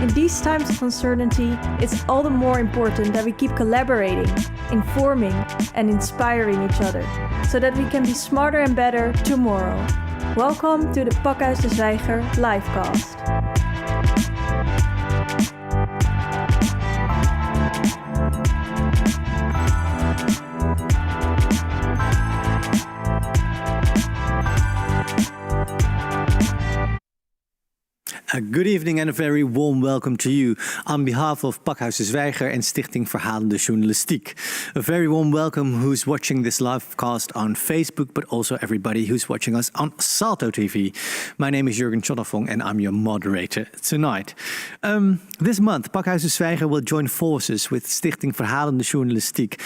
In these times of uncertainty, it's all the more important that we keep collaborating, informing, and inspiring each other, so that we can be smarter and better tomorrow. Welcome to the Pakhuis de Zwijger Livecast. Good evening and a very warm welcome to you on behalf of Pakhuis de Zwijger and Stichting Verhalende Journalistiek. A very warm welcome who's watching this livecast on Facebook, but also everybody who's watching us on Salto TV. My name is Jurgen Chonnefong and I'm your moderator tonight. This month, Pakhuis de Zwijger will join forces with Stichting Verhalende Journalistiek.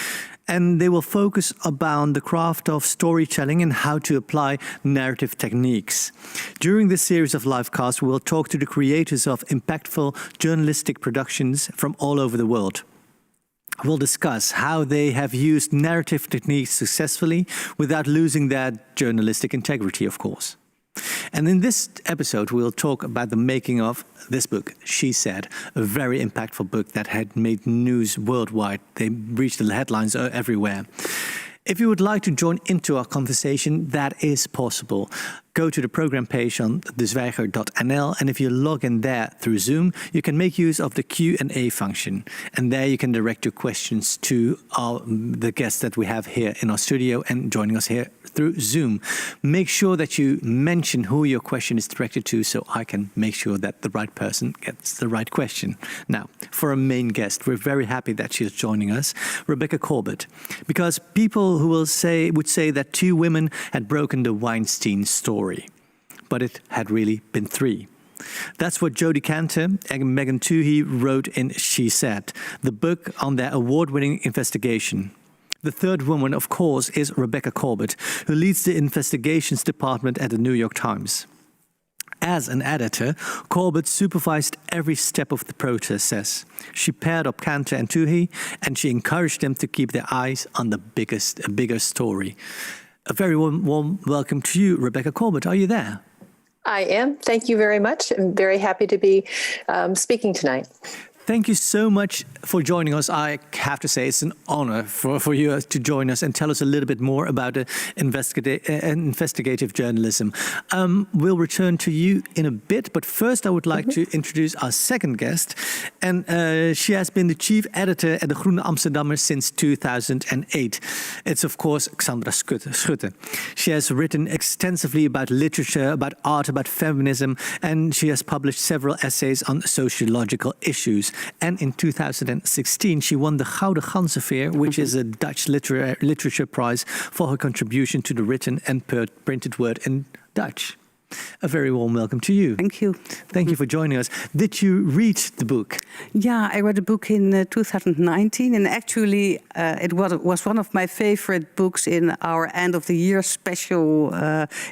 And they will focus on the craft of storytelling and how to apply narrative techniques. During this series of livecasts, we will talk to the creators of impactful journalistic productions from all over the world. We'll discuss how they have used narrative techniques successfully without losing their journalistic integrity, of course. And in this episode, we'll talk about the making of this book, She Said, a very impactful book that had made news worldwide. They reached the headlines everywhere. If you would like to join into our conversation, that is possible. Go to the program page on dezwijger.nl, and if you log in there through Zoom, you can make use of the Q&A function. And there you can direct your questions to the guests that we have here in our studio and joining us here through Zoom. Make sure that you mention who your question is directed to so I can make sure that the right person gets the right question. Now, for our main guest, we're very happy that she's joining us, Rebecca Corbett, because people who would say that two women had broken the Weinstein story. But it had really been three. That's what Jodi Kantor and Twohey wrote in She Said, the book on their award-winning investigation. The third woman, of course, is Rebecca Corbett, who leads the investigations department at the New York Times. As an editor, Corbett supervised every step of the process. She paired up Kantor and Twohey, and she encouraged them to keep their eyes on the bigger story. A very warm welcome to you, Rebecca Corbett. Are you there? I am. Thank you very much. I'm very happy to be speaking tonight. Thank you so much for joining us. I have to say it's an honor for you to join us and tell us a little bit more about investigative journalism. We'll return to you in a bit, but first I would like to introduce our second guest. And she has been the chief editor at the Groene Amsterdammer since 2008. It's, of course, Xandra Schutte. She has written extensively about literature, about art, about feminism, and she has published several essays on sociological issues. And in 2016, she won the Gouden Ganzenveer, which is a Dutch literature prize for her contribution to the written and printed word in Dutch. A very warm welcome to you. Thank you. Thank you for joining us. Did you read the book? Yeah, I read the book in 2019, and actually it was one of my favorite books in our end of the year special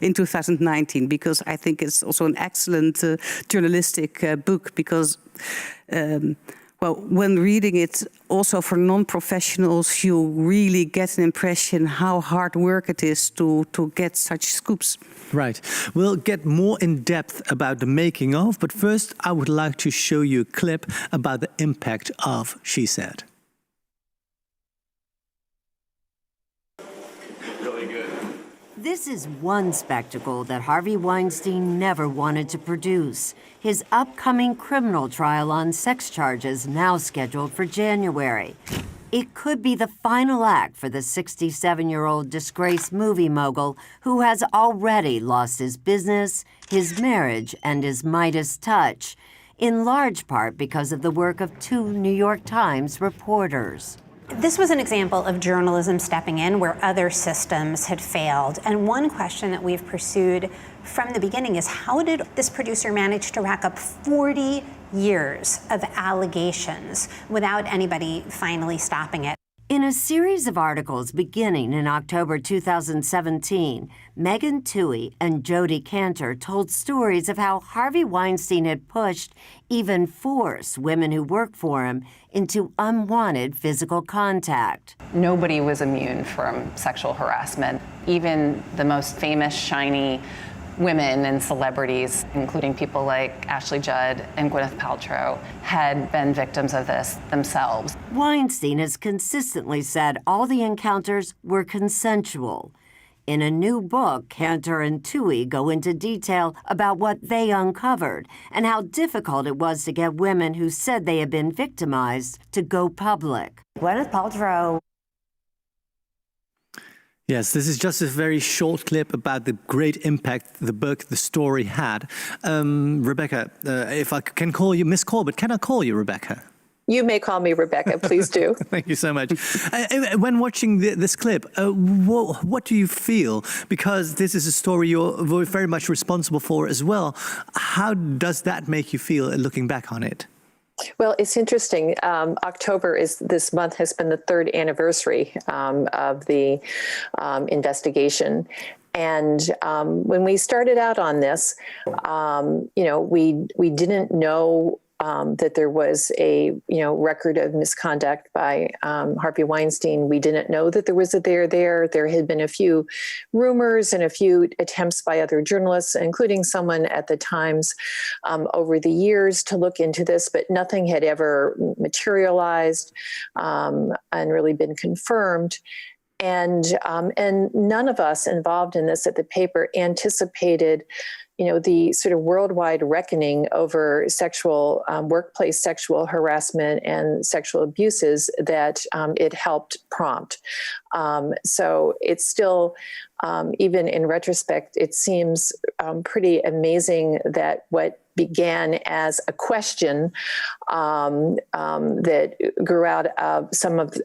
in 2019, because I think it's also an excellent journalistic book, because when reading it, also for non-professionals, you really get an impression how hard work it is to get such scoops. Right. We'll get more in depth about the making of, but first I would like to show you a clip about the impact of She Said. This is one spectacle that Harvey Weinstein never wanted to produce. His upcoming criminal trial on sex charges now scheduled for January. It could be the final act for the 67-year-old disgraced movie mogul who has already lost his business, his marriage, and his Midas touch, in large part because of the work of two New York Times reporters. This was an example of journalism stepping in where other systems had failed. And one question that we've pursued from the beginning is, how did this producer manage to rack up 40 years of allegations without anybody finally stopping it? In a series of articles beginning in October 2017, Twohey and Jodi Kantor told stories of how Harvey Weinstein had pushed, even forced, women who worked for him into unwanted physical contact. Nobody was immune from sexual harassment. Even the most famous, shiny women and celebrities, including people like Ashley Judd and Gwyneth Paltrow, had been victims of this themselves. Weinstein has consistently said all the encounters were consensual. In a new book, Kantor and Twohey go into detail about what they uncovered and how difficult it was to get women who said they had been victimized to go public. Gwyneth Paltrow. Yes, this is just a very short clip about the great impact the book, the story had. Rebecca, if I can call you Miss Corbett, can I call you Rebecca? You may call me Rebecca, please do. Thank you so much. When watching this clip, what do you feel? Because this is a story you're very much responsible for as well. How does that make you feel looking back on it? Well, it's interesting. October this month has been the 3rd anniversary of the investigation. And when we started out on this, we didn't know that there was a record of misconduct by Harvey Weinstein. We didn't know that there was a there. There had been a few rumors and a few attempts by other journalists, including someone at the Times, over the years to look into this, but nothing had ever materialized and really been confirmed. And none of us involved in this at the paper anticipated the sort of worldwide reckoning over workplace sexual harassment and sexual abuses that it helped prompt. So it's still, even in retrospect, it seems pretty amazing that what began as a question that grew out of some of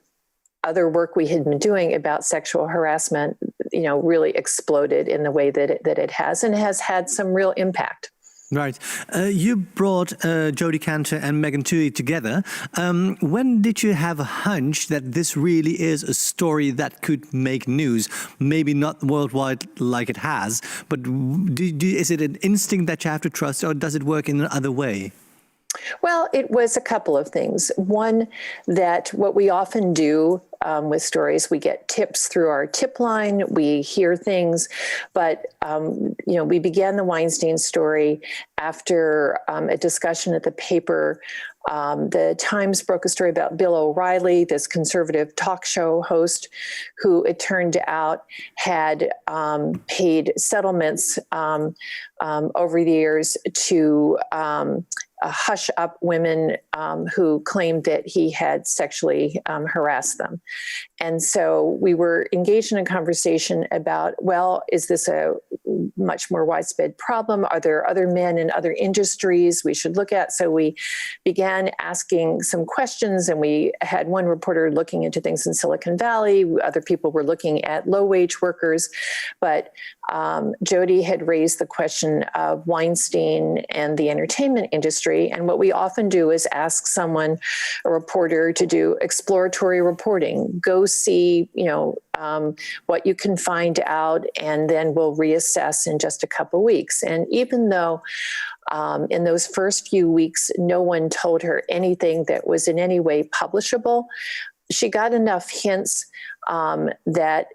other work we had been doing about sexual harassment, really exploded in the way that it has, and has had some real impact. Right. You brought Jodi Kantor and Megan Twohey together. When did you have a hunch that this really is a story that could make news? Maybe not worldwide like it has, but is it an instinct that you have to trust, or does it work in another way? Well, it was a couple of things. One, that what we often do with stories, we get tips through our tip line, we hear things, but, we began the Weinstein story after a discussion at the paper. The Times broke a story about Bill O'Reilly, this conservative talk show host, who it turned out had paid settlements over the years to hush up women who claimed that he had sexually harassed them. And so we were engaged in a conversation about, well, is this a much more widespread problem? Are there other men in other industries we should look at? So we began asking some questions, and we had one reporter looking into things in Silicon Valley. Other people were looking at low-wage workers. But Jodi had raised the question of Weinstein and the entertainment industry. And what we often do is ask someone, a reporter, to do exploratory reporting. Go see, what you can find out, and then we'll reassess in just a couple weeks. And even though in those first few weeks, no one told her anything that was in any way publishable, she got enough hints that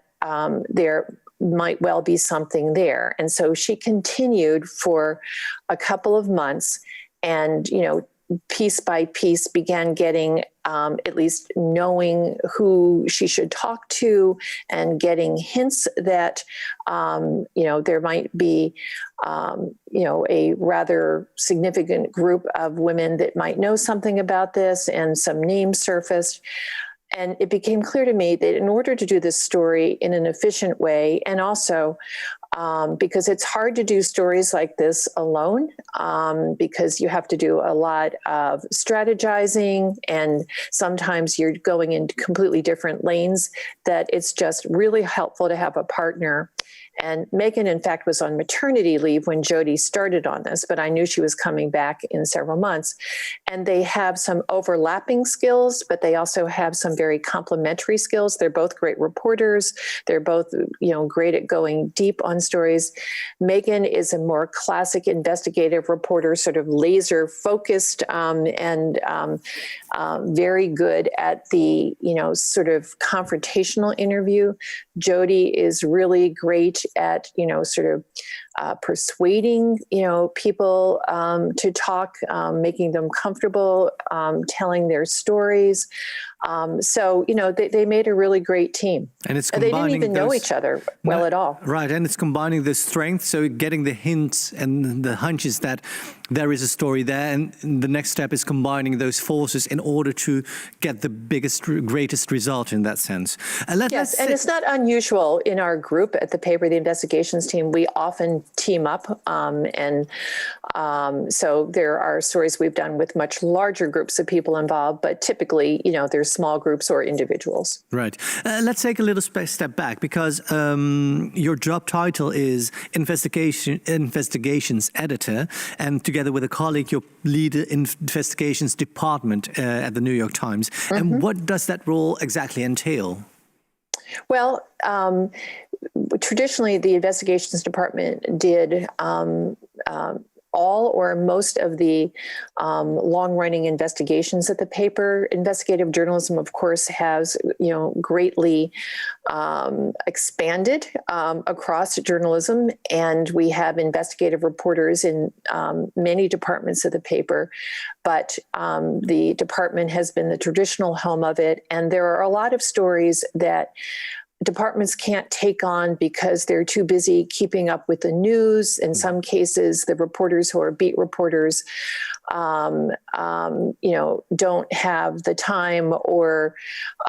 there might well be something there. And so she continued for a couple of months, and, piece by piece began getting at least knowing who she should talk to, and getting hints that, there might be, a rather significant group of women that might know something about this, and some names surfaced. And it became clear to me that in order to do this story in an efficient way, and also because it's hard to do stories like this alone, because you have to do a lot of strategizing, and sometimes you're going into completely different lanes, that it's just really helpful to have a partner. And Megan, in fact, was on maternity leave when Jodi started on this, but I knew she was coming back in several months. And they have some overlapping skills, but they also have some very complementary skills. They're both great reporters. They're both, great at going deep on stories. Megan is a more classic investigative reporter, sort of laser focused, and very good at the, sort of confrontational interview. Jodi is really great at, sort of persuading, people to talk, making them comfortable, telling their stories. So, they made a really great team. And it's they didn't combining even know those- each other well at all. Right, and it's combining the strength, so getting the hints and the hunches that there is a story there, and the next step is combining those forces in order to get the greatest result in that sense. Yes, and it's not unusual in our group at the paper, the investigations team. We often team up, so there are stories we've done with much larger groups of people involved, but typically, there's small groups or individuals. Right. Let's take a little step back, because your job title is investigations editor, and together with a colleague, you lead the investigations department at the New York Times. Mm-hmm. And what does that role exactly entail? Well, traditionally, the investigations department did all or most of the long-running investigations at the paper. Investigative journalism, of course, has greatly expanded across journalism, and we have investigative reporters in many departments of the paper. But the department has been the traditional home of it, and there are a lot of stories that departments can't take on because they're too busy keeping up with the news. In some cases, the reporters who are beat reporters, don't have the time or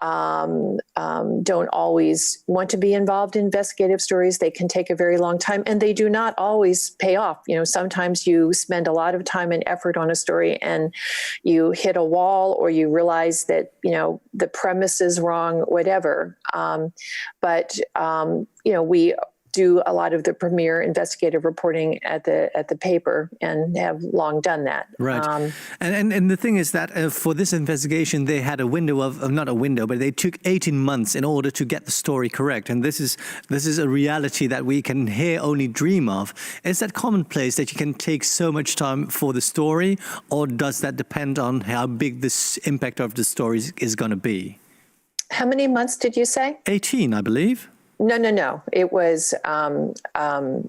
don't always want to be involved in investigative stories. They can take a very long time, and they do not always pay off. Sometimes you spend a lot of time and effort on a story and you hit a wall, or you realize that, the premise is wrong, whatever. But we do a lot of the premier investigative reporting at the paper, and have long done that. Right. And the thing is that for this investigation, they had a window of not a window, but they took 18 months in order to get the story correct. And this is a reality that we can here only dream of. Is that commonplace that you can take so much time for the story, or does that depend on how big this impact of the story is going to be? How many months did you say? 18, I believe. No. It was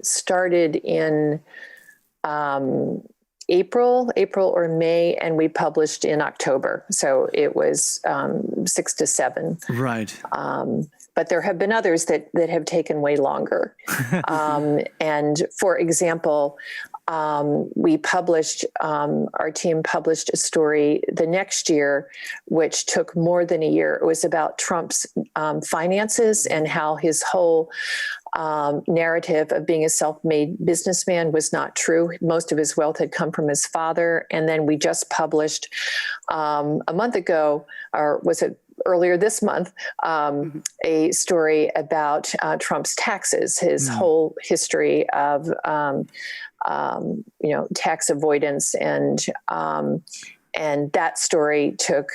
started in April or May, and we published in October. So it was 6 to 7. Right. But there have been others that have taken way longer. And for example, our team published a story the next year, which took more than a year. It was about Trump's finances and how his whole narrative of being a self-made businessman was not true. Most of his wealth had come from his father. And then we just published a month ago, or was it earlier this month, a story about Trump's taxes, his whole history of tax avoidance, and that story took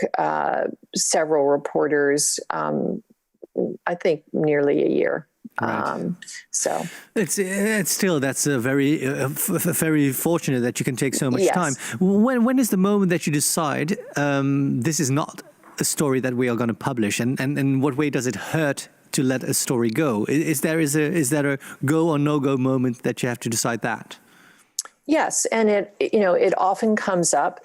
several reporters, I think nearly a year. Right. So it's still, that's a very fortunate that you can take so much Yes. time. When is the moment that you decide this is not a story that we are going to publish, and in what way does it hurt to let a story go? Is there a go or no go moment that you have to decide that? Yes, and it often comes up.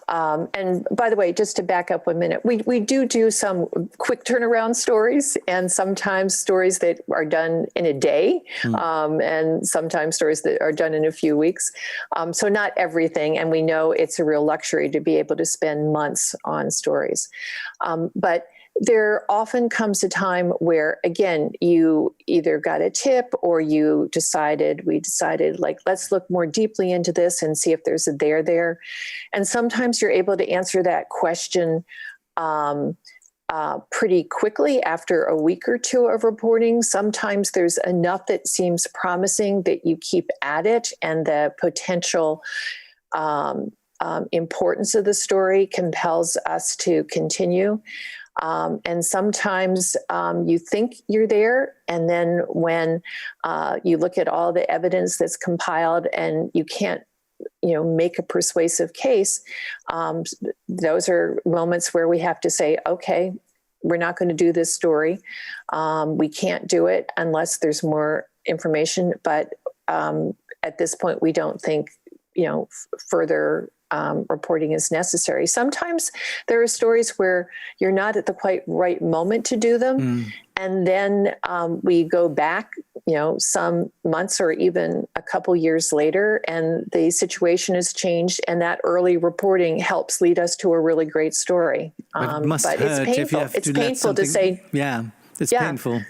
And by the way, just to back up 1 minute, we do some quick turnaround stories, and sometimes stories that are done in a day, and sometimes stories that are done in a few weeks. So not everything, and we know it's a real luxury to be able to spend months on stories. But there often comes a time where, again, you either got a tip or we decided, like, let's look more deeply into this and see if there's a there. And sometimes you're able to answer that question pretty quickly after a week or two of reporting. Sometimes there's enough that seems promising that you keep at it, and the potential importance of the story compels us to continue. And sometimes you think you're there, and then when you look at all the evidence that's compiled and you can't, make a persuasive case, those are moments where we have to say, okay, we're not going to do this story. We can't do it unless there's more information. But at this point, we don't think, further reporting is necessary. Sometimes there are stories where you're not at the quite right moment to do them. And then we go back, some months or even a couple years later, and the situation has changed, and that early reporting helps lead us to a really great story. But it must but hurt it's if painful. you have It's to let painful to something- say, Yeah, it's painful.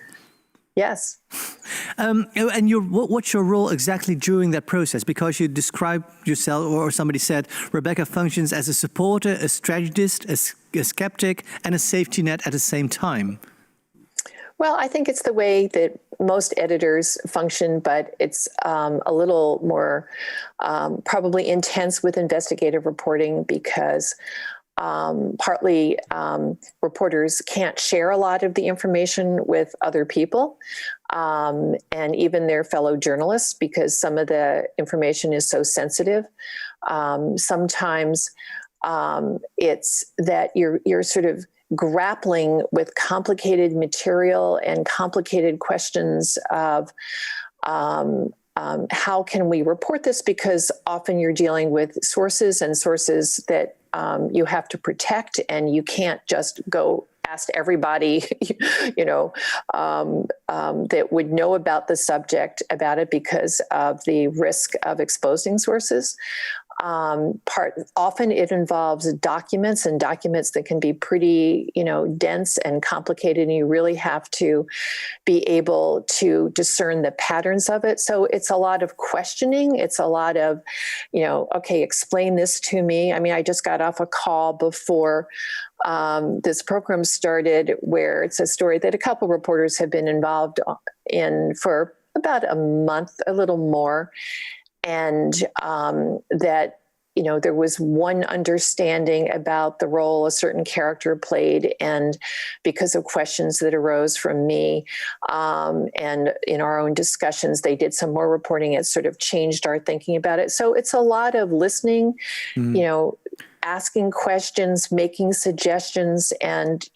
yes. And what's your role exactly during that process? Because you described yourself, or somebody said, Rebecca functions as a supporter, a strategist, a skeptic, and a safety net at the same time. Well, I think it's the way that most editors function, but it's a little more probably intense with investigative reporting because partly reporters can't share a lot of the information with other people and even their fellow journalists because some of the information is so sensitive. Sometimes it's that you're sort of grappling with complicated material and complicated questions of how can we report this, because often you're dealing with sources that you have to protect, and you can't just go ask everybody, that would know about the subject about it because of the risk of exposing sources. Often it involves documents that can be pretty, dense and complicated, and you really have to be able to discern the patterns of it. So it's a lot of questioning. It's a lot of, okay, explain this to me. I mean, I just got off a call before this program started where it's a story that a couple reporters have been involved in for about a month, a little more. And that, there was one understanding about the role a certain character played, and because of questions that arose from me and in our own discussions, they did some more reporting. It sort of changed our thinking about it. So it's a lot of listening, asking questions, making suggestions, and,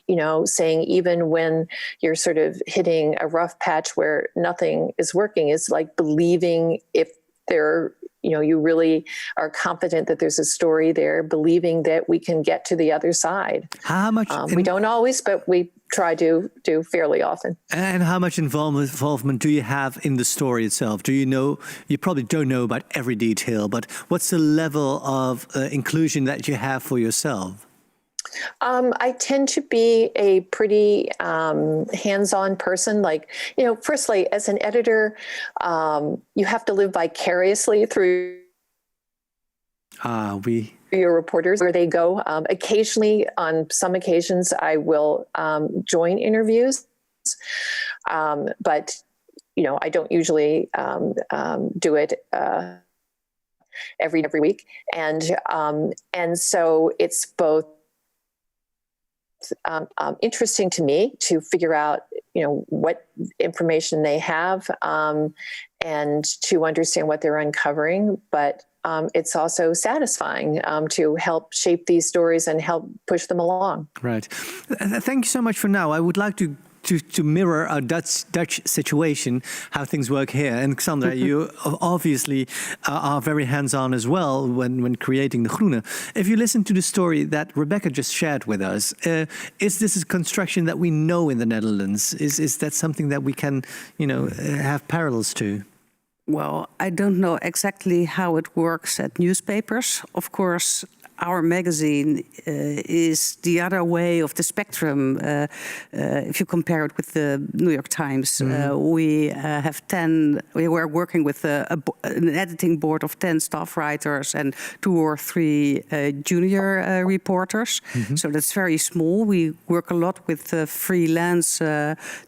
saying even when you're sort of hitting a rough patch where nothing is working, is like believing if there, you really are confident that there's a story there, believing that we can get to the other side. How much? We don't always, but we try to do fairly often. And how much involvement do you have in the story itself? Do you know? You probably don't know about every detail, but what's the level of inclusion that you have for yourself? I tend to be a pretty hands-on person. Like, firstly, as an editor, you have to live vicariously through your reporters where they go. Occasionally, on some occasions, I will join interviews, but I don't usually do it every week, and so it's both interesting to me to figure out, what information they have and to understand what they're uncovering. But it's also satisfying to help shape these stories and help push them along. Right. Thank you so much for now. I would like to mirror our Dutch situation, how things work here. And Xandra, you obviously are very hands-on as well when creating the Groene. If you listen to the story that Rebecca just shared with us, is this a construction that we know in the Netherlands? Is that something that we can, have parallels to? Well, I don't know exactly how it works at newspapers. Of course, our magazine is the other way of the spectrum. If you compare it with the New York Times, we have 10. We were working with an editing board of 10 staff writers and 2 or 3 junior reporters. So that's very small. We work a lot with freelance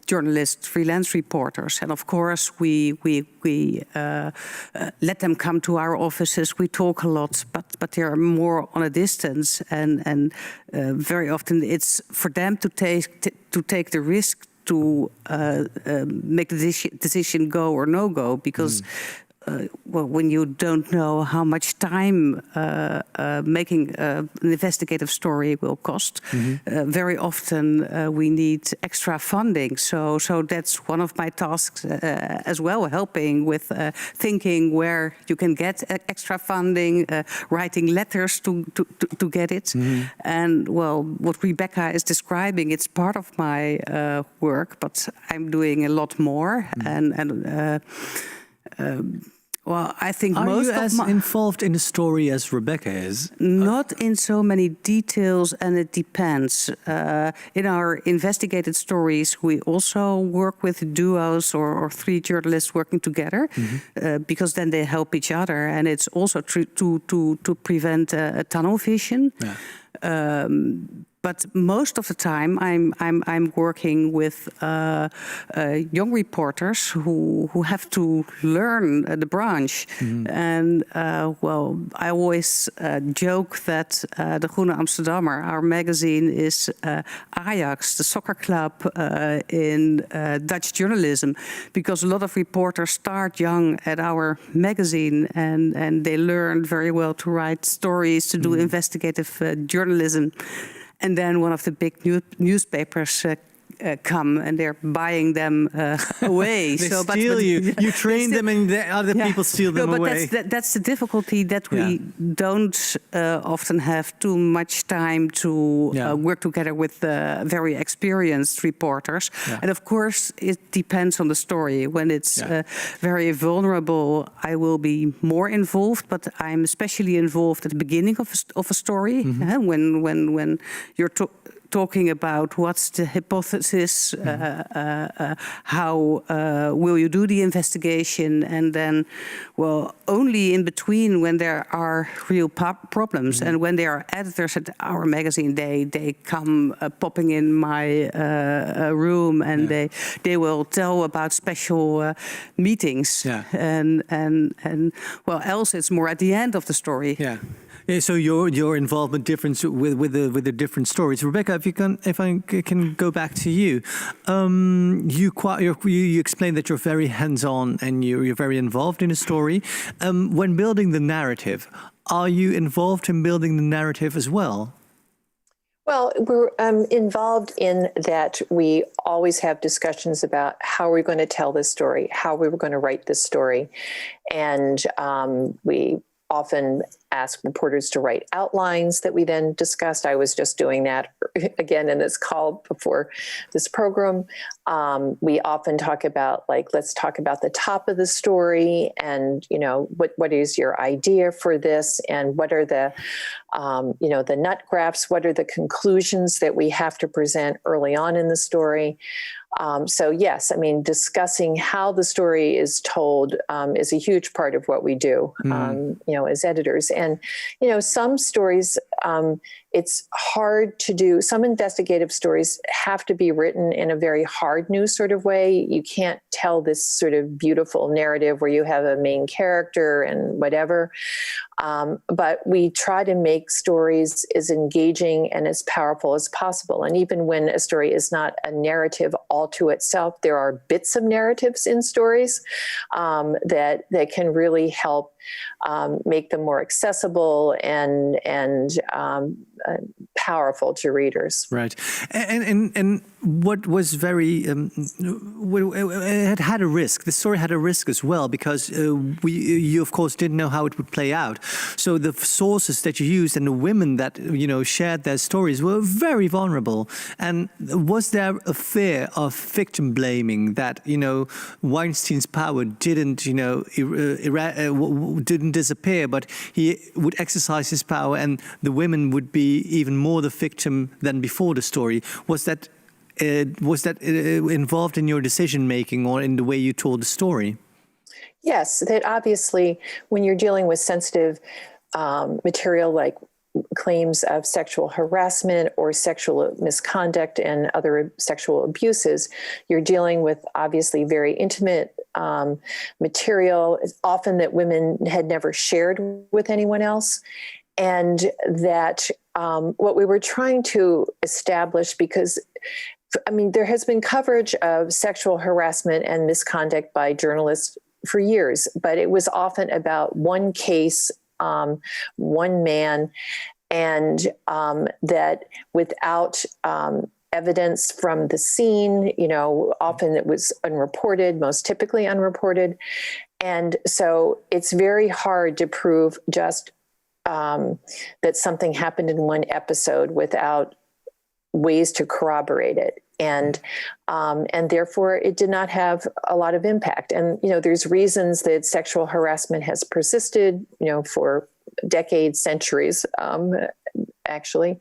journalists, freelance reporters, and of course we let them come to our offices. We talk a lot, but they are more on a distance, and very often it's for them to take the risk to make the decision go or no go, because when you don't know how much time making an investigative story will cost, very often we need extra funding. So that's one of my tasks as well, helping with thinking where you can get extra funding, writing letters to get it. And well, what Rebecca is describing, it's part of my work, but I'm doing a lot more. Well, I think Are most you of as involved in the story as Rebecca is? Not in so many details, and it depends. In our investigated stories, we also work with duos or three journalists working together, because then they help each other, and it's also to prevent tunnel vision. Yeah. But most of the time, I'm working with young reporters who have to learn the branch. And well, I always joke that the Groene Amsterdammer, our magazine, is Ajax, the soccer club in Dutch journalism, because a lot of reporters start young at our magazine, and they learn very well to write stories, to do investigative journalism. And then one of the big newspapers come and they're buying them away. They steal you. You train them and other people steal them away. But that's the difficulty, that we don't often have too much time to work together with very experienced reporters. Yeah. And of course, it depends on the story. When it's very vulnerable, I will be more involved, but I'm especially involved at the beginning of a story. When you're talking about what's the hypothesis, how will you do the investigation, and then, well, only in between when there are real problems and when there are editors at our magazine, they come popping in my room and they will tell about special meetings, and well, else it's more at the end of the story. Yeah, so your involvement difference with the different stories, Rebecca. If I can go back to you, you explained that you're very hands-on and you're very involved in a story. When building the narrative, are you involved in building the narrative as well? Well, we're involved in that. We always have discussions about how we're going to tell this story, how we were going to write this story, and we often ask reporters to write outlines that we then discussed. I was just doing that again in this call before this program. We often talk about, like, let's talk about the top of the story, and what is your idea for this, and what are the the nut graphs, what are the conclusions that we have to present early on in the story. So yes, I mean, discussing how the story is told is a huge part of what we do, as editors. And, some stories, it's hard to do. Some investigative stories have to be written in a very hard news sort of way. You can't tell this sort of beautiful narrative where you have a main character and whatever. But we try to make stories as engaging and as powerful as possible. And even when a story is not a narrative all to itself, there are bits of narratives in stories that can really help make them more accessible and powerful to readers. Right, and what was very it had a risk. The story had a risk as well, because you of course didn't know how it would play out. So the sources that you used and the women that shared their stories were very vulnerable. And was there a fear of victim blaming, that Weinstein's power didn't didn't disappear, but he would exercise his power, and the women would be even more the victim than before the story? Was that involved in your decision making or in the way you told the story? Yes, that obviously, when you're dealing with sensitive material like claims of sexual harassment or sexual misconduct and other sexual abuses, you're dealing with obviously very intimate material, often that women had never shared with anyone else. And that what we were trying to establish, because there has been coverage of sexual harassment and misconduct by journalists for years, but it was often about one case, one man, and that without evidence from the scene, often it was unreported, most typically unreported. And so it's very hard to prove just that something happened in one episode without ways to corroborate it. And therefore it did not have a lot of impact. And, there's reasons that sexual harassment has persisted, for decades, centuries, actually,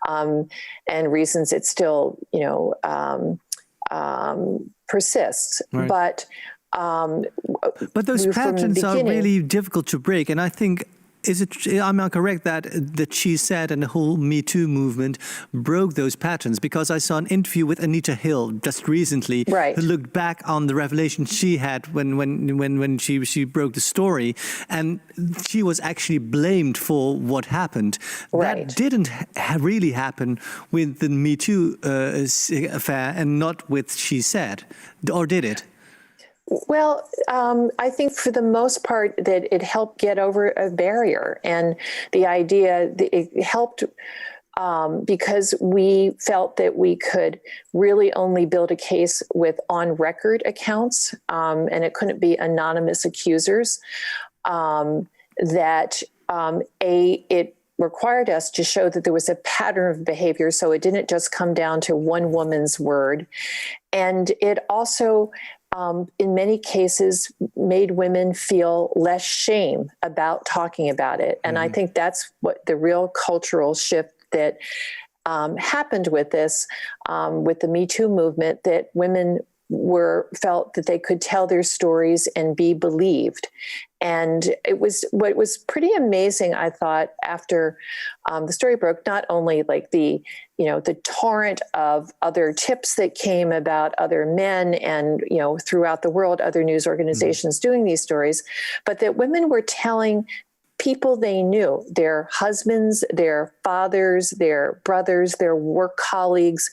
and reasons it still, persists. Right. But those patterns are really difficult to break. And I think, am I correct that She Said and the whole Me Too movement broke those patterns? Because I saw an interview with Anita Hill just recently, right, who looked back on the revelation she had when she broke the story, and she was actually blamed for what happened. Right. That didn't really happen with the Me Too affair, and not with She Said, or did it? Well, I think for the most part that it helped get over a barrier, and the idea that it helped because we felt that we could really only build a case with on-record accounts, and it couldn't be anonymous accusers, that it required us to show that there was a pattern of behavior, so it didn't just come down to one woman's word. And it also in many cases made women feel less shame about talking about it. And I think that's what the real cultural shift that happened with this, with the Me Too movement, that women felt that they could tell their stories and be believed. And it was what was pretty amazing, I thought, after the story broke, not only like the torrent of other tips that came about other men and, throughout the world, other news organizations doing these stories, but that women were telling people they knew, their husbands, their fathers, their brothers, their work colleagues,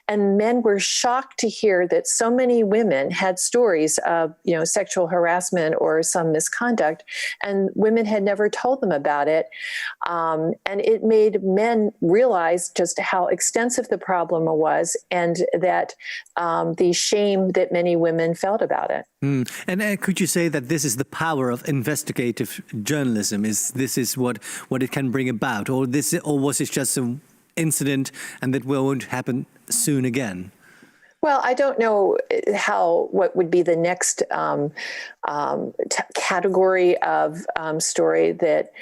and men were shocked to hear that so many women had stories of, sexual harassment or some misconduct, and women had never told them about it. And it made men realize just how extensive the problem was, and that the shame that many women felt about it. And could you say that this is the power of investigative journalism? This is what it can bring about, or was it just an incident and that won't happen soon again? Well, I don't know what would be the next category of story that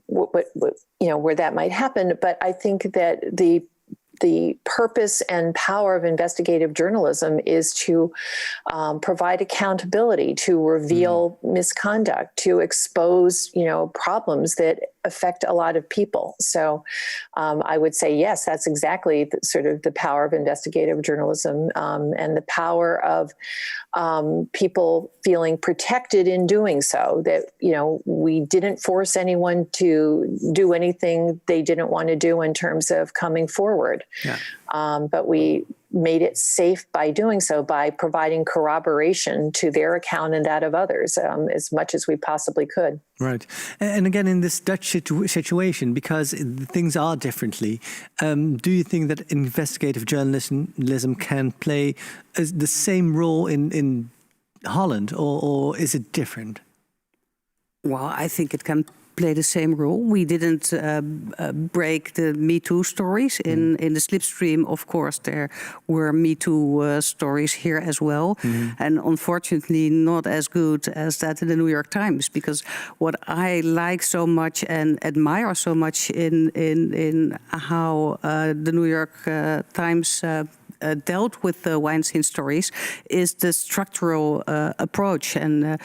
where that might happen, but I think that the purpose and power of investigative journalism is to provide accountability, to reveal misconduct, to expose, problems that affect a lot of people. So I would say, yes, that's exactly the power of investigative journalism, and the power of people feeling protected in doing so, that, we didn't force anyone to do anything they didn't want to do in terms of coming forward. Yeah. But we made it safe by doing so, by providing corroboration to their account and that of others, as much as we possibly could. Right. And again, in this Dutch situation, because things are differently, do you think that investigative journalism can play the same role in Holland, or is it different? Well, I think it can play the same role. We didn't break the Me Too stories. In the slipstream, of course, there were Me Too stories here as well. And unfortunately, not as good as that in the New York Times, because what I like so much and admire so much in how the New York Times dealt with the Weinstein stories is the structural approach, and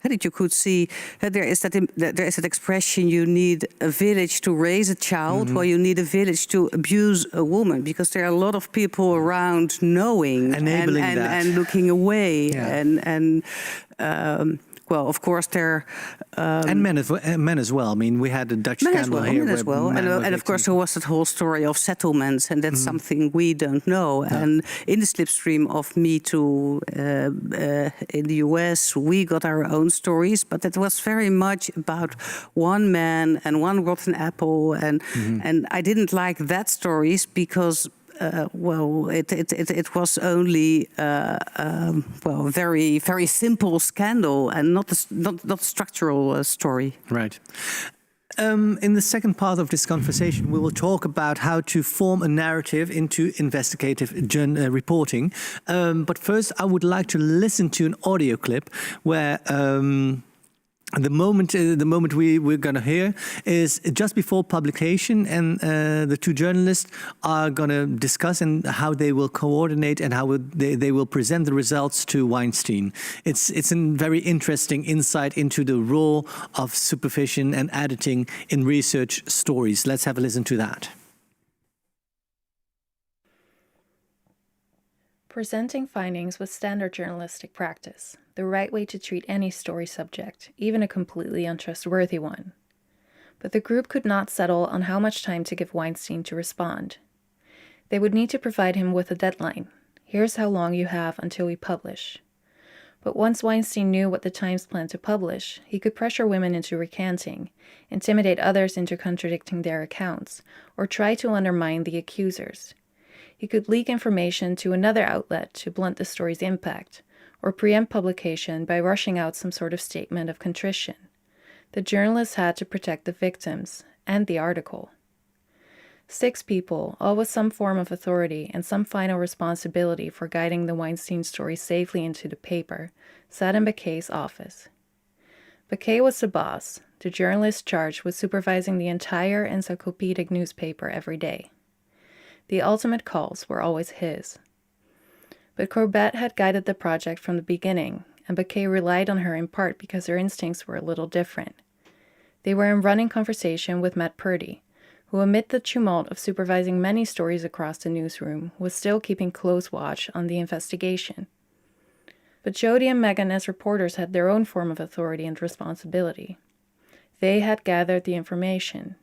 that you could see that there is that expression: you need a village to raise a child, while you need a village to abuse a woman, because there are a lot of people around knowing and looking away, well, of course, there and men as well. I mean, we had a Dutch scandal here. Men as well. And of course, there was that whole story of settlements, and that's something we don't know. Yeah. And in the slipstream of Me Too in the US, we got our own stories, but it was very much about one man and one rotten apple. And I didn't like that stories because it was only very, very simple scandal and not a structural story. Right. In the second part of this conversation, we will talk about how to form a narrative into investigative reporting. But first, I would like to listen to an audio clip where the moment we're going to hear is just before publication, and the two journalists are going to discuss and how they will coordinate and how they will present the results to Weinstein. It's a very interesting insight into the role of supervision and editing in research stories. Let's have a listen to that. Presenting findings was standard journalistic practice, the right way to treat any story subject, even a completely untrustworthy one. But the group could not settle on how much time to give Weinstein to respond. They would need to provide him with a deadline. Here's how long you have until we publish. But once Weinstein knew what the Times planned to publish, he could pressure women into recanting, intimidate others into contradicting their accounts, or try to undermine the accusers. He could leak information to another outlet to blunt the story's impact, or preempt publication by rushing out some sort of statement of contrition. The journalists had to protect the victims and the article. 6 people, all with some form of authority and some final responsibility for guiding the Weinstein story safely into the paper, sat in Becquet's office. Becquet was the boss, the journalist charged with supervising the entire encyclopedic newspaper every day. The ultimate calls were always his. But Corbett had guided the project from the beginning, and Becquet relied on her in part because her instincts were a little different. They were in running conversation with Matt Purdy, who amid the tumult of supervising many stories across the newsroom, was still keeping close watch on the investigation. But Jodi and Megan as reporters had their own form of authority and responsibility. They had gathered the information.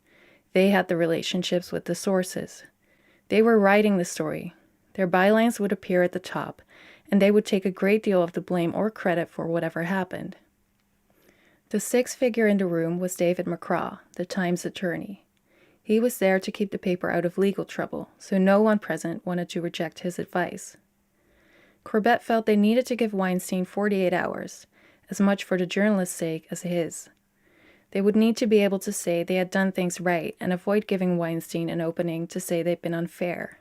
They had the relationships with the sources. They were writing the story. Their bylines would appear at the top, and they would take a great deal of the blame or credit for whatever happened. The 6th figure in the room was David McCraw, the Times attorney. He was there to keep the paper out of legal trouble, so no one present wanted to reject his advice. Corbett felt they needed to give Weinstein 48 hours, as much for the journalist's sake as his. They would need to be able to say they had done things right and avoid giving Weinstein an opening to say they'd been unfair.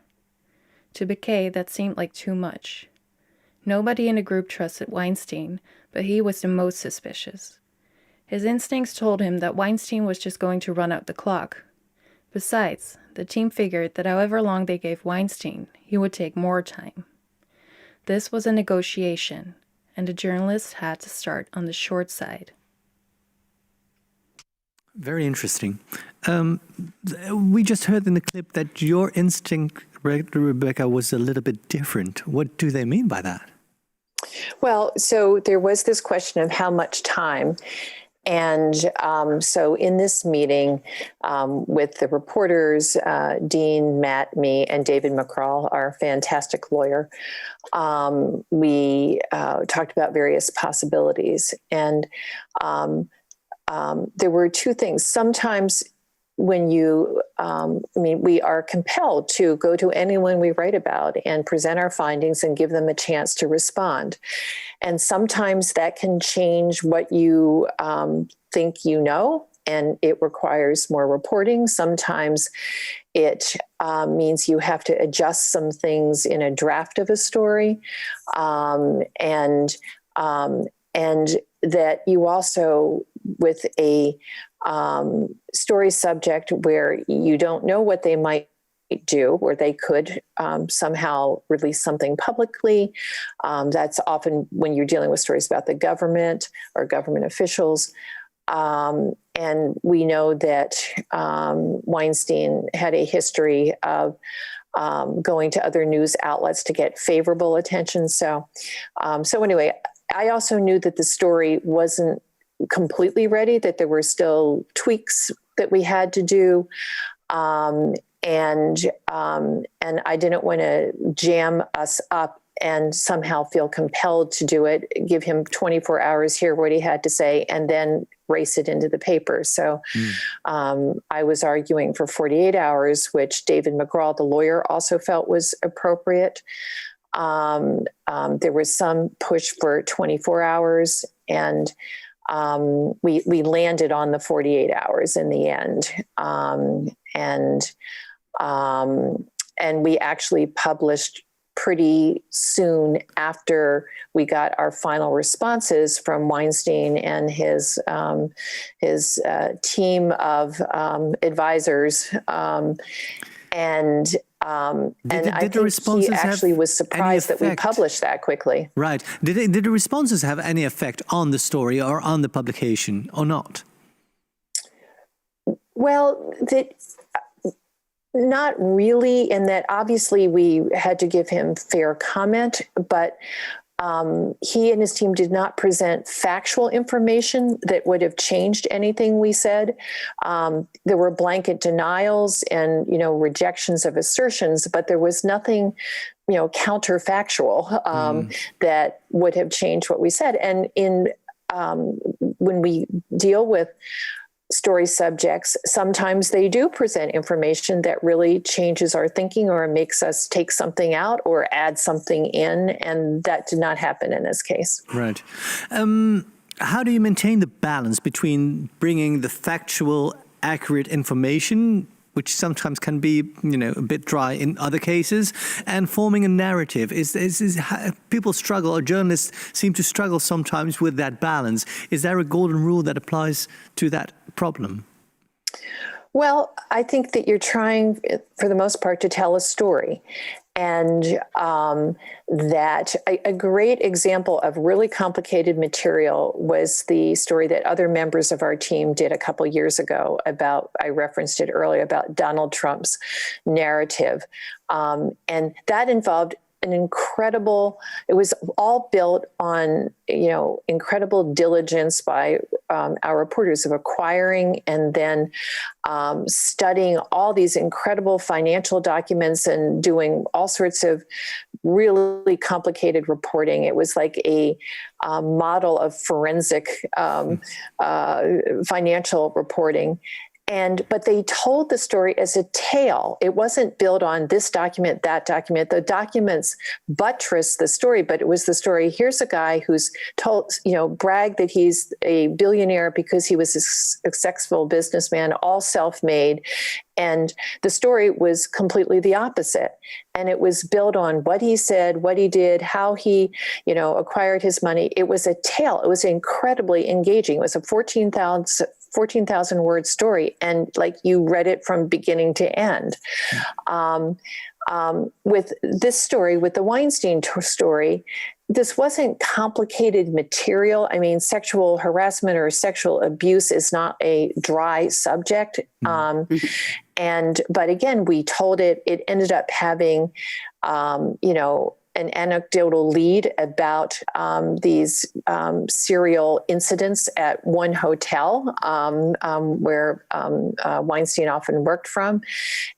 To Becquet, that seemed like too much. Nobody in the group trusted Weinstein, but he was the most suspicious. His instincts told him that Weinstein was just going to run out the clock. Besides, the team figured that however long they gave Weinstein, he would take more time. This was a negotiation, and the journalists had to start on the short side. Very interesting. We just heard in the clip that your instinct, Rebecca, was a little bit different. What do they mean by that? Well, so there was this question of how much time. And so in this meeting with the reporters, Dean, Matt, me, and David McCraw, our fantastic lawyer, we talked about various possibilities. And there were 2 things. Sometimes when we are compelled to go to anyone we write about and present our findings and give them a chance to respond. And sometimes that can change what you think you know, and it requires more reporting. Sometimes it means you have to adjust some things in a draft of a story, and that you also, with a story subject where you don't know what they might do, or they could somehow release something publicly. That's often when you're dealing with stories about the government or government officials. And we know that Weinstein had a history of going to other news outlets to get favorable attention. So anyway, I also knew that the story wasn't completely ready, that there were still tweaks that we had to do. And I didn't want to jam us up and somehow feel compelled to do it, give him 24 hours, hear what he had to say, and then race it into the paper. So I was arguing for 48 hours, which David McGraw, the lawyer, also felt was appropriate. There was some push for 24 hours, and we landed on the 48 hours in the end. And we actually published pretty soon after we got our final responses from Weinstein and his team of advisors. And I think he actually was surprised that we published that quickly. Right. Did the responses have any effect on the story or on the publication or not? Well, not really, in that obviously we had to give him fair comment, but he and his team did not present factual information that would have changed anything we said. There were blanket denials and, rejections of assertions, but there was nothing, counterfactual that would have changed what we said. And when we deal with story subjects, sometimes they do present information that really changes our thinking or makes us take something out or add something in, and that did not happen in this case. Right. How do you maintain the balance between bringing the factual, accurate information, which sometimes can be, a bit dry in other cases, and forming a narrative? People struggle, or journalists seem to struggle sometimes with that balance. Is there a golden rule that applies to that problem? Well, I think that you're trying, for the most part, to tell a story. And that a great example of really complicated material was the story that other members of our team did a couple years ago about, I referenced it earlier, about Donald Trump's narrative. And that involved it was all built on, incredible diligence by our reporters of acquiring and then studying all these incredible financial documents and doing all sorts of really complicated reporting. It was like a model of forensic financial reporting. But they told the story as a tale. It wasn't built on this document, that document. The documents buttressed the story, but it was the story. Here's a guy who's told, bragged that he's a billionaire because he was a successful businessman, all self-made. And the story was completely the opposite. And it was built on what he said, what he did, how he, acquired his money. It was a tale. It was incredibly engaging. It was a 14,000 word story. And you read it from beginning to end. With this story, with the Weinstein story, this wasn't complicated material. I mean, sexual harassment or sexual abuse is not a dry subject. But again, we told it ended up having, an anecdotal lead about these serial incidents at one hotel where Weinstein often worked from.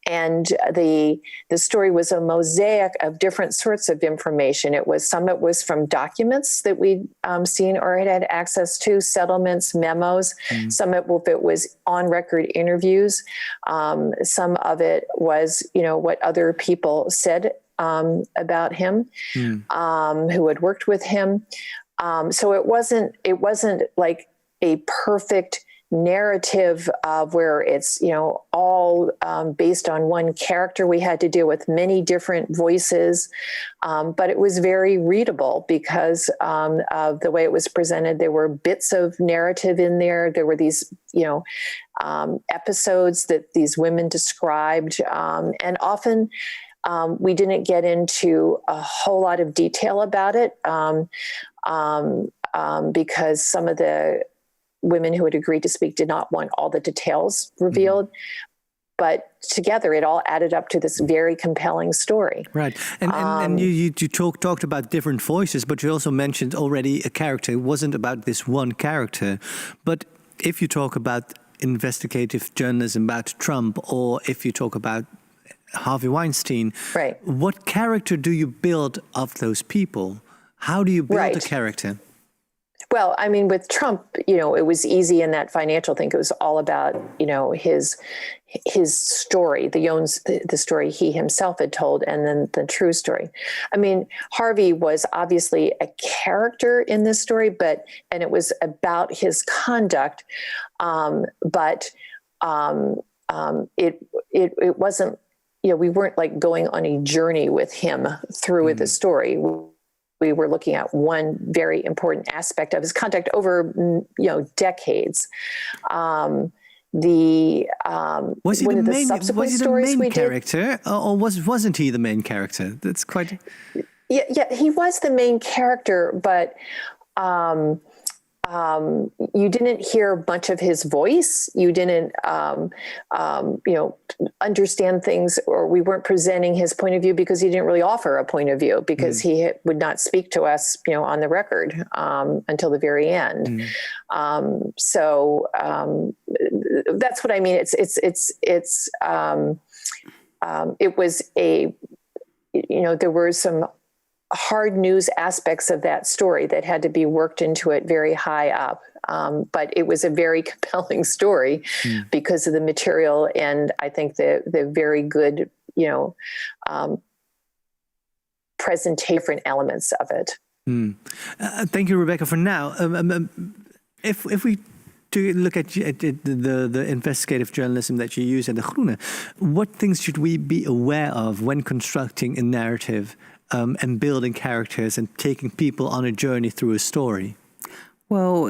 And the story was a mosaic of different sorts of information. Some of it was from documents that we'd seen or had access to, settlements, memos. Some of it was on-record interviews. Some of it was, what other people said about him, who had worked with him. So it wasn't like a perfect narrative of where it's, all based on one character. We had to deal with many different voices, but it was very readable because of the way it was presented. There were bits of narrative in there. There were these, episodes that these women described, and often we didn't get into a whole lot of detail about it because some of the women who had agreed to speak did not want all the details revealed. but together it all added up to this very compelling story. Right. And you talked about different voices, but you also mentioned already a character. It wasn't about this one character. But if you talk about investigative journalism about Trump, or if you talk about Harvey Weinstein, right, what character do you build of those people? How do you build a character? Well, I mean, with Trump, it was easy in that financial thing. It was all about, his story, the story he himself had told, and then the true story. I mean, Harvey was obviously a character in this story, and it was about his conduct, but it wasn't. We weren't like going on a journey with him through the story. We were looking at one very important aspect of his conduct over, decades. Was he the main character, or wasn't he the main character? That's quite. Yeah, he was the main character, but you didn't hear much of his voice. You didn't, understand things, or we weren't presenting his point of view because he didn't really offer a point of view, because he would not speak to us, on the record until the very end. So that's what I mean. It was there were some hard news aspects of that story that had to be worked into it very high up. But it was a very compelling story because of the material, and I think the very good, presentation, different elements of it. Thank you, Rebecca. For now, if we look at the investigative journalism that you use at the Groene, what things should we be aware of when constructing a narrative and building characters and taking people on a journey through a story? Well,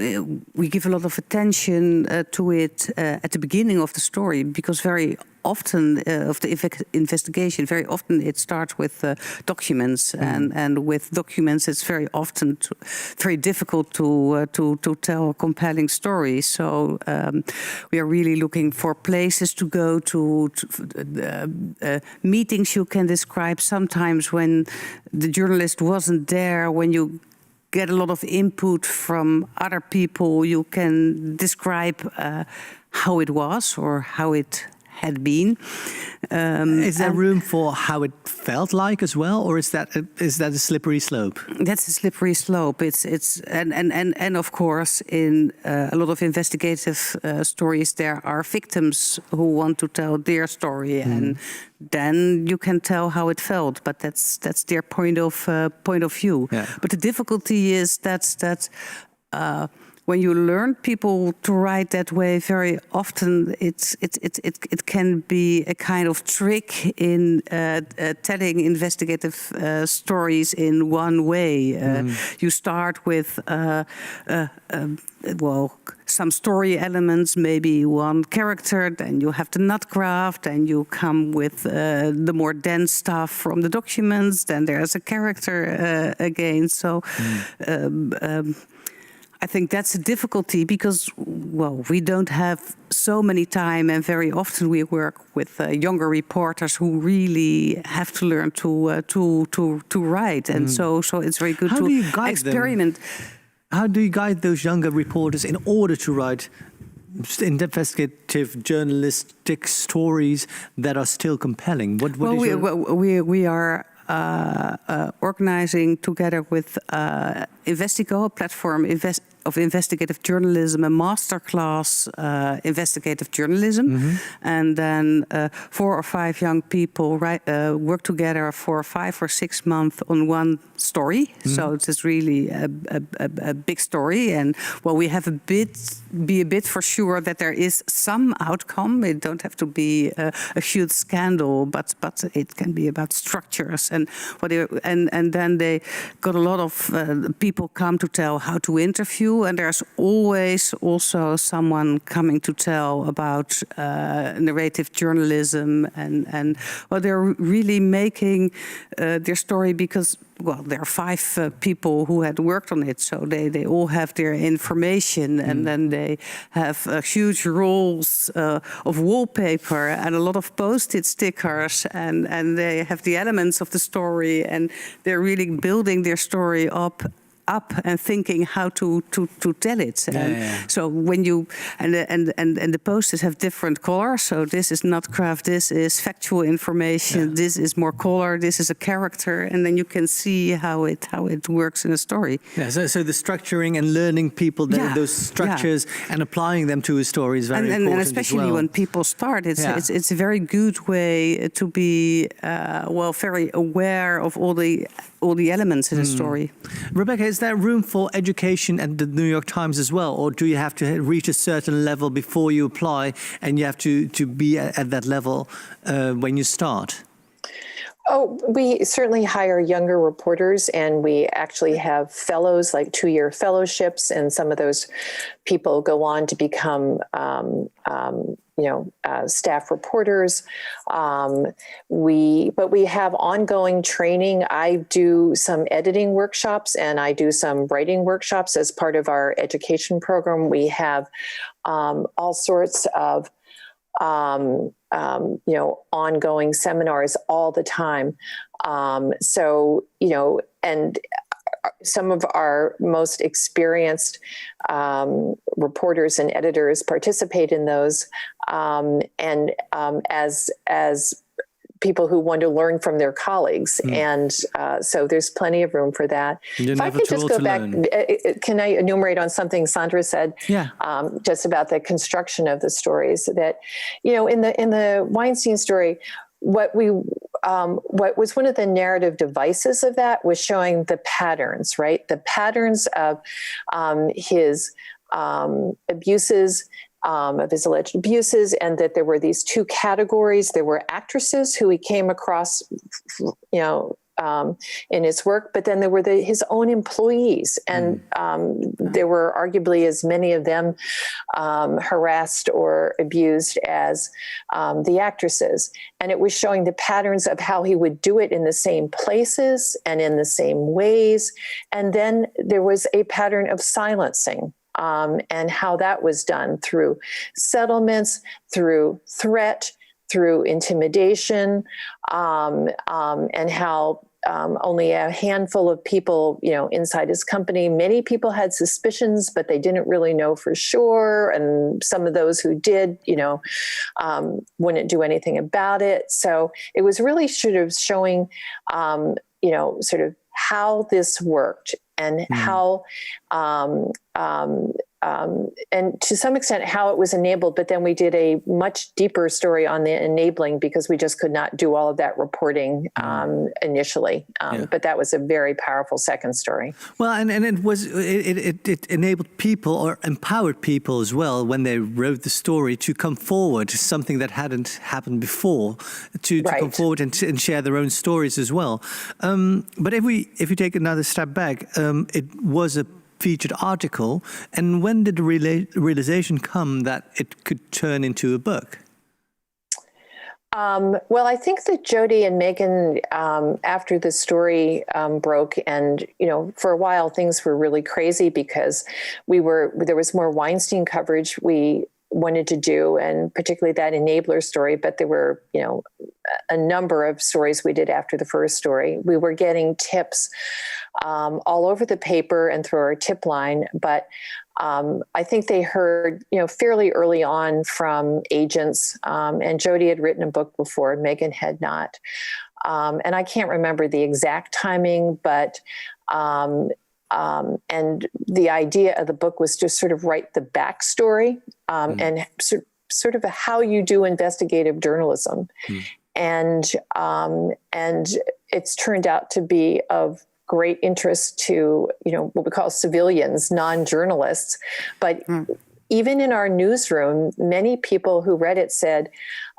we give a lot of attention to it at the beginning of the story, because very often of the investigation, very often it starts with documents, and with documents it's very often very difficult to tell a compelling story. So we are really looking for places to go to meetings you can describe. Sometimes when the journalist wasn't there, when you get a lot of input from other people, you can describe how it was or how it had been. Is there room for how it felt like as well, or is that a slippery slope? That's a slippery slope. And of course, in a lot of investigative stories, there are victims who want to tell their story, and then you can tell how it felt. But that's their point of view. Yeah. But the difficulty is that. When you learn people to write that way, very often it can be a kind of trick in telling investigative stories in one way. You start with some story elements, maybe one character, then you have the nut graph, then you come with the more dense stuff from the documents, then there's a character again. So. I think that's a difficulty because, we don't have so many time, and very often we work with younger reporters who really have to learn to write, and so it's very good to experiment. How do you guide those younger reporters in order to write investigative journalistic stories that are still compelling? We are organizing together with Investigo, a platform of investigative journalism, a masterclass investigative journalism, and then 4 or 5 young people work together for 5 or 6 months on one story. So it's really a big story, and we have be a bit for sure that there is some outcome. It don't have to be a huge scandal, but it can be about structures and then they got a lot of people come to tell how to interview. true, and there's always also someone coming to tell about narrative journalism, and well, they're really making their story because, well, there are 5 people who had worked on it, so they all have their information, and then they have huge rolls of wallpaper and a lot of post-it stickers, and they have the elements of the story, and they're really building their story up and thinking how to tell it. So when you and the posters have different colors. So this is not craft. This is factual information. This is more color. This is a character, and then you can see how it works in a story. Yeah. So the structuring and learning people those structures and applying them to a story is very important. And especially as well. when people start, it's a very good way to be very aware of all the elements in a story. Rebecca, is there room for education at the New York Times as well? Or do you have to reach a certain level before you apply, and you have to be at that level when you start? Oh, we certainly hire younger reporters, and we actually have fellows, like 2-year fellowships, and some of those people go on to become staff reporters. But we have ongoing training. I do some editing workshops, and I do some writing workshops as part of our education program. We have all sorts of ongoing seminars all the time. And some of our most experienced reporters and editors participate in those. As people who want to learn from their colleagues. And so there's plenty of room for that. If I could just go back, can I enumerate on something Xandra said? Just about the construction of the stories, that, in the Weinstein story, what was one of the narrative devices of that was showing the patterns, right? The patterns of his abuses, of his alleged abuses, and that there were these 2 categories. There were actresses who he came across, in his work, but then there were his own employees, and there were arguably as many of them harassed or abused as the actresses. And it was showing the patterns of how he would do it in the same places and in the same ways. And then there was a pattern of silencing. And how that was done through settlements, through threat, through intimidation, and how only a handful of people, inside his company, many people had suspicions, but they didn't really know for sure. And some of those who did, wouldn't do anything about it. So it was really sort of showing, sort of how this worked, and how, and to some extent how it was enabled, but then we did a much deeper story on the enabling, because we just could not do all of that reporting initially. But that was a very powerful second story. Well, and it enabled people, or empowered people as well, when they wrote the story, to come forward, something that hadn't happened before, to come forward and share their own stories as well. But if we take another step back, it was a featured article, and when did the realization come that it could turn into a book? Well, I think that Jodi and Megan, after the story broke, and for a while things were really crazy because there was more Weinstein coverage we wanted to do, and particularly that enabler story. But there were, a number of stories we did after the first story. We were getting tips all over the paper and through our tip line, but I think they heard, fairly early on from agents, and Jodi had written a book before, Megan had not. And I can't remember the exact timing, but and the idea of the book was to sort of write the backstory and sort of how you do investigative journalism. And it's turned out to be of great interest to, what we call civilians, non-journalists. But even in our newsroom, many people who read it said,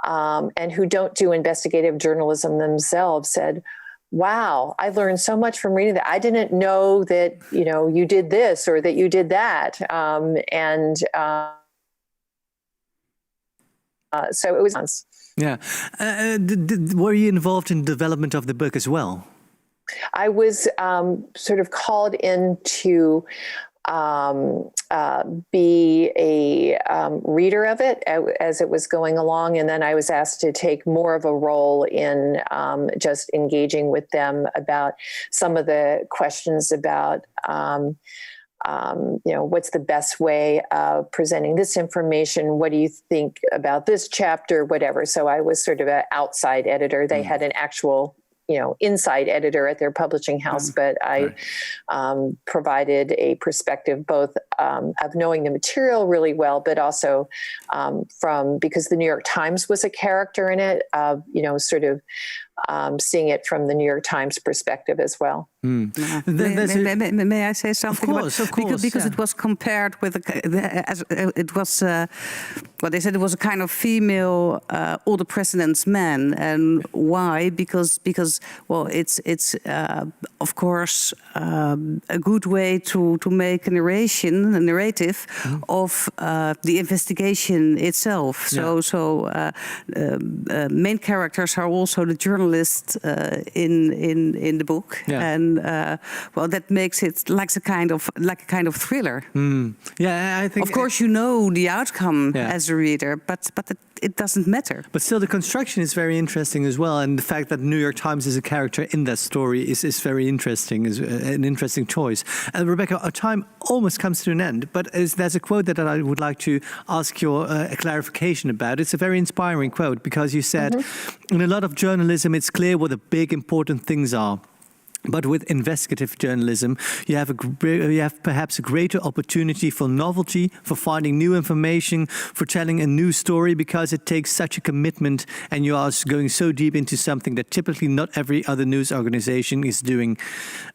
and who don't do investigative journalism themselves said, wow, I learned so much from reading that. I didn't know that, you did this or that you did that. So it was. Yeah. Were you involved in the development of the book as well? I was sort of called in to be a reader of it as it was going along. And then I was asked to take more of a role in just engaging with them about some of the questions about, what's the best way of presenting this information? What do you think about this chapter? Whatever. So I was sort of an outside editor. They had an actual inside editor at their publishing house, but I provided a perspective both of knowing the material really well, but also because the New York Times was a character in it, sort of seeing it from the New York Times perspective as well. May I say something? Of course. Because it was compared with it was what they said, it was a kind of female All the President's Men. And why? Because well, it's of course a good way to make a narrative of the investigation itself. So main characters are also the journalists in the book, and well, that makes it like a kind of thriller. Yeah, I think. Of course, you know the outcome as a reader, but it doesn't matter. But still, the construction is very interesting as well, and the fact that New York Times is a character in that story is very interesting. Is an interesting choice. Rebecca, our time almost comes to an end, but there's a quote that I would like to ask your clarification about. It's a very inspiring quote because you said, in a lot of journalism, it's clear what the big important things are. But with investigative journalism, you have perhaps a greater opportunity for novelty, for finding new information, for telling a new story, because it takes such a commitment and you are going so deep into something that typically not every other news organization is doing.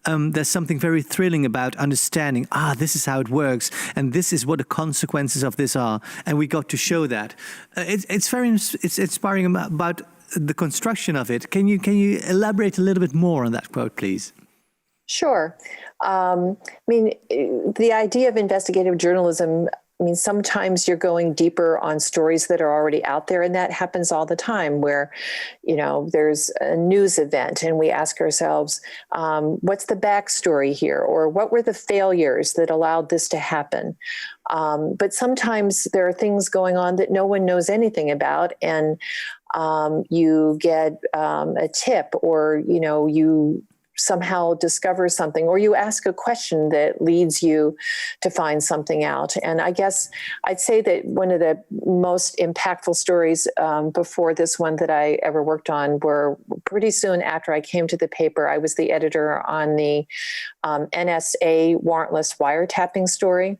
There's something very thrilling about understanding, this is how it works, and this is what the consequences of this are. And we got to show that. It's inspiring about the construction of it. Can you elaborate a little bit more on that quote, please? Sure. The idea of investigative journalism, sometimes you're going deeper on stories that are already out there, and that happens all the time where, there's a news event and we ask ourselves, what's the backstory here? Or what were the failures that allowed this to happen? But sometimes there are things going on that no one knows anything about, and you get a tip, or you somehow discover something, or you ask a question that leads you to find something out. And I guess I'd say that one of the most impactful stories before this one that I ever worked on were pretty soon after I came to the paper. I was the editor on the NSA warrantless wiretapping story.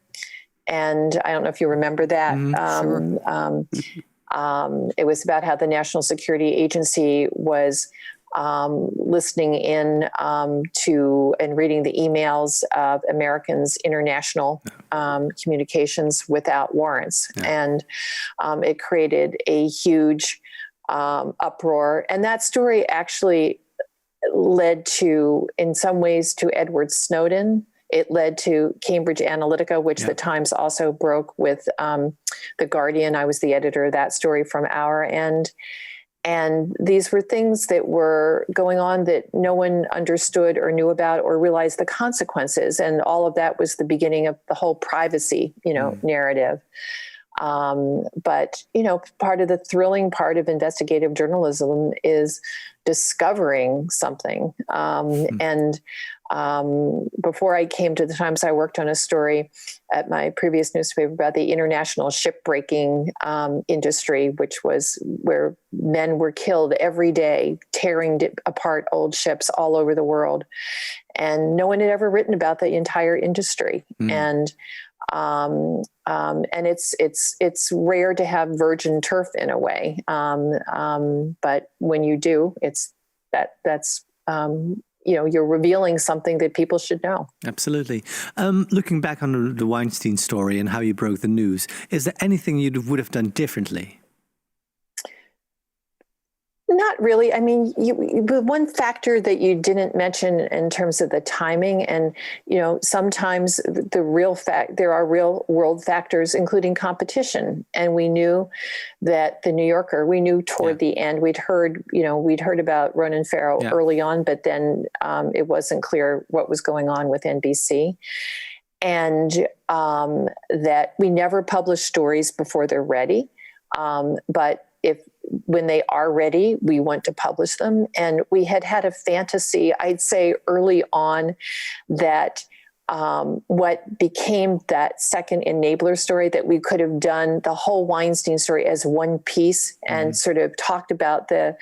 And I don't know if you remember that. Sure. It was about how the National Security Agency was listening in to and reading the emails of Americans' international communications without warrants. And it created a huge uproar. And that story actually led to, in some ways, to Edward Snowden. It led to Cambridge Analytica, which the Times also broke with The Guardian. I was the editor of that story from our end. And these were things that were going on that no one understood or knew about or realized the consequences. And all of that was the beginning of the whole privacy, narrative. But, part of the thrilling part of investigative journalism is discovering something. And before I came to the Times, I worked on a story at my previous newspaper about the international shipbreaking industry, which was where men were killed every day, tearing apart old ships all over the world. And no one had ever written about the entire industry. And it's rare to have virgin turf in a way. But when you do, that's you're revealing something that people should know. Absolutely. Looking back on the Weinstein story and how you broke the news, is there anything you would have done differently? Not really. I mean, the one factor that you didn't mention in terms of the timing, and sometimes there are real world factors, including competition. And we knew that the New Yorker, we knew toward the end, we'd heard about Ronan Pharaoh early on, but then it wasn't clear what was going on with NBC, and that we never publish stories before they're ready, but when they are ready, we want to publish them. And we had a fantasy, I'd say early on, that what became that second enabler story, that we could have done the whole Weinstein story as one piece and sort of talked about the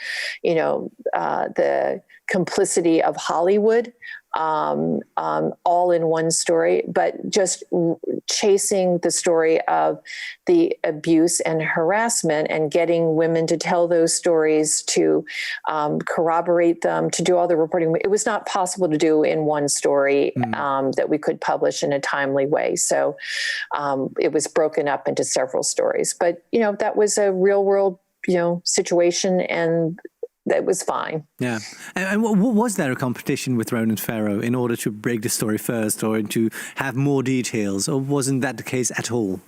complicity of Hollywood, all in one story, but just chasing the story of the abuse and harassment and getting women to tell those stories, to corroborate them, to do all the reporting. It was not possible to do in one story that we could publish in a timely way. So it was broken up into several stories. But, that was a real world, situation, and that was fine. Yeah. And was there a competition with Ronan Pharaoh in order to break the story first or to have more details, or wasn't that the case at all?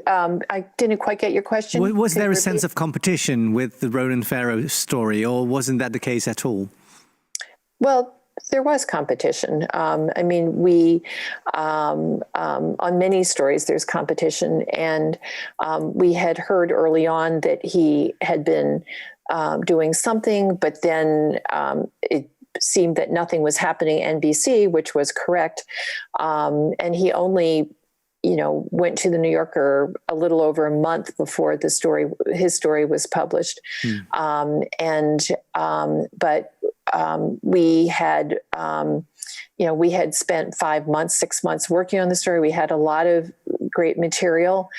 I didn't quite get your question. Was there a sense of competition with the Ronan Pharaoh story, or wasn't that the case at all? Well, there was competition. I mean, we, on many stories, there's competition. And we had heard early on that he had been doing something, but then it seemed that nothing was happening at NBC, which was correct. And he only, went to the New Yorker a little over a month before his story was published. We had, we had spent 5 months, 6 months working on the story. We had a lot of great material.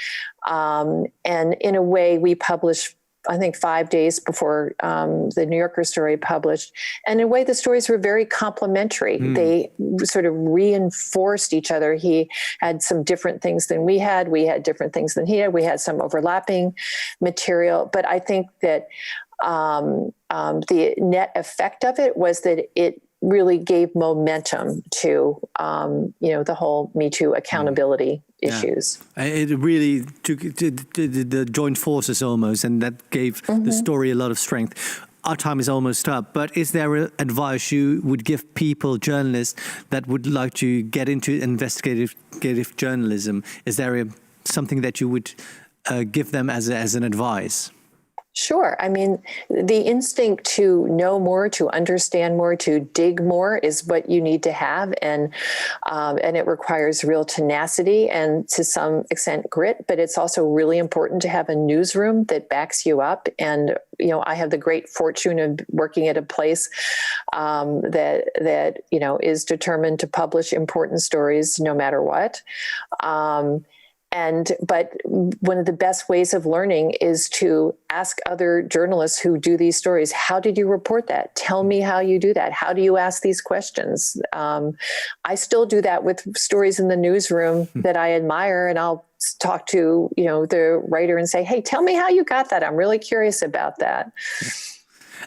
And in a way, we published, I think, 5 days before the New Yorker story published. And in a way, the stories were very complementary. They sort of reinforced each other. He had some different things than we had. We had different things than he had. We had some overlapping material. But I think that the net effect of it was that it really gave momentum to, the whole Me Too accountability issues. It really took the joint forces almost, and that gave the story a lot of strength. Our time is almost up, but is there advice you would give people, journalists, that would like to get into investigative journalism? Is there something that you would give them as an advice? Sure. I mean, the instinct to know more, to understand more, to dig more is what you need to have. And it requires real tenacity and to some extent grit, but it's also really important to have a newsroom that backs you up. And, I have the great fortune of working at a place that is determined to publish important stories no matter what. But one of the best ways of learning is to ask other journalists who do these stories, how did you report that? Tell me how you do that. How do you ask these questions? I still do that with stories in the newsroom that I admire, and I'll talk to, the writer and say, hey, tell me how you got that. I'm really curious about that.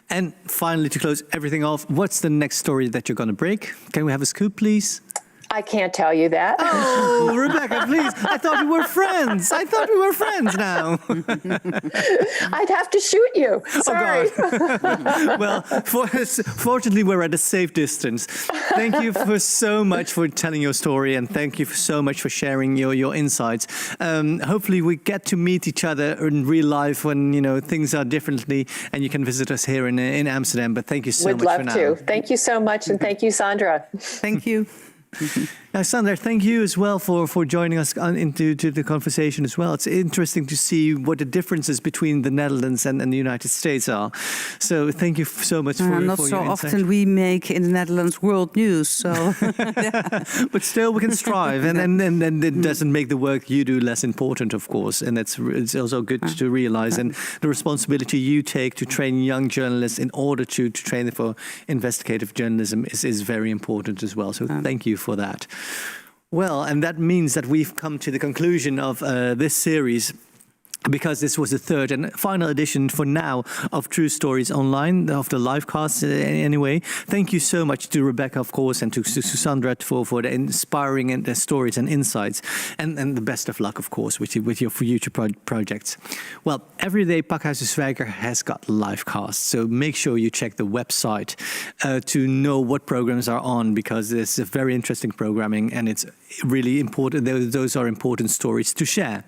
And finally, to close everything off, what's the next story that you're going to break? Can we have a scoop, please? I can't tell you that. Oh, Rebecca, please. I thought we were friends. Now. I'd have to shoot you. Sorry. Oh, God. Well, fortunately, we're at a safe distance. Thank you so much for telling your story, and thank you so much for sharing your insights. Hopefully, we get to meet each other in real life when, things are differently, and you can visit us here in Amsterdam. But thank you so much for now. Would love to. Thank you so much, and thank you, Xandra. Thank you. Now, Xandra, thank you as well for joining us into the conversation as well. It's interesting to see what the differences between the Netherlands and the United States are. So thank you so much for your insight. Not so often we make in the Netherlands world news. So, but still we can strive, and it doesn't make the work you do less important, of course. And it's also good to realize, and the responsibility you take to train young journalists in order to train them for investigative journalism is very important as well. So thank you for that. Well, and that means that we've come to the conclusion of this series. because this was the third and final edition for now of True Stories Online, of the livecast anyway. Thank you so much to Rebecca, of course, and to Xandra for the inspiring and the stories and insights. And the best of luck, of course, with your future projects. Well, every day Pakhuis de Zwijger has got livecasts, so make sure you check the website to know what programs are on, because it's a very interesting programming and it's really important. Those are important stories to share.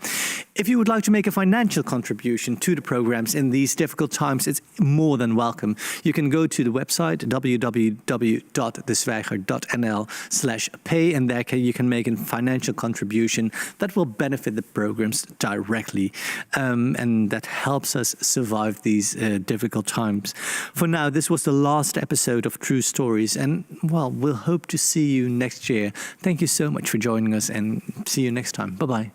If you would like to make a financial contribution to the programs in these difficult times, it's more than welcome. You can go to the website www.dezwijger.nl/pay, and there you can make a financial contribution that will benefit the programs directly, and that helps us survive these difficult times. For now, this was the last episode of True Stories, and well, we'll hope to see you next year. Thank you so much for joining us, and see you next time. Bye-bye.